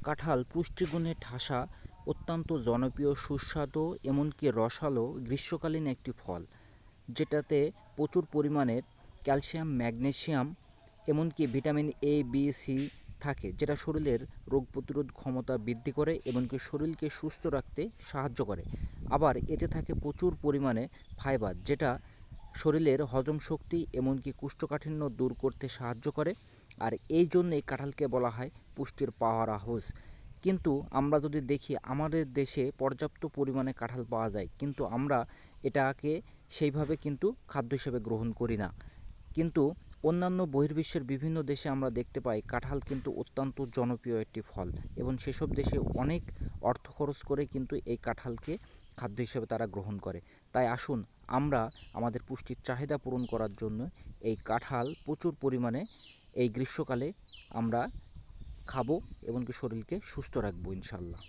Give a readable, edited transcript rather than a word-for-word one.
কাঁঠাল পুষ্টিগুণে ঠাসা, অত্যন্ত জনপ্রিয়, সুস্বাদু, এমনকি রসালো গ্রীষ্মকালীন একটি ফল, যেটাতে প্রচুর পরিমাণের ক্যালসিয়াম, ম্যাগনেসিয়াম, এমনকি ভিটামিন এ, বি, সি থাকে, যেটা শরীরের রোগ প্রতিরোধ ক্ষমতা বৃদ্ধি করে এমনকি শরীরকে সুস্থ রাখতে সাহায্য করে। আবার এতে থাকে প্রচুর পরিমাণে ফাইবার, যেটা শরীরের হজম শক্তি এমনকি কোষ্ঠকাঠিন্য দূর করতে সাহায্য করে। আর এই জন্যেই কাঁঠালকে বলা হয় পুষ্টির পাওয়ার হাউস। কিন্তু আমরা যদি দেখি, আমাদের দেশে পর্যাপ্ত পরিমাণে কাঁঠাল পাওয়া যায়, কিন্তু আমরা এটাকে সেইভাবে কিন্তু খাদ্য হিসেবে গ্রহণ করি না। কিন্তু অন্যান্য বহির্বিশ্বের বিভিন্ন দেশে আমরা দেখতে পাই কাঁঠাল কিন্তু অত্যন্ত জনপ্রিয় একটি ফল, এবং সেসব দেশে অনেক অর্থ খরচ করে কিন্তু এই কাঁঠালকে খাদ্য হিসেবে তারা গ্রহণ করে। তাই আসুন আমরা আমাদের পুষ্টির চাহিদা পূরণ করার জন্য এই কাঁঠাল প্রচুর পরিমাণে এই গ্রীষ্মকালে আমরা খাবো এবং কি শরীরকে সুস্থ রাখবো ইনশাল্লাহ।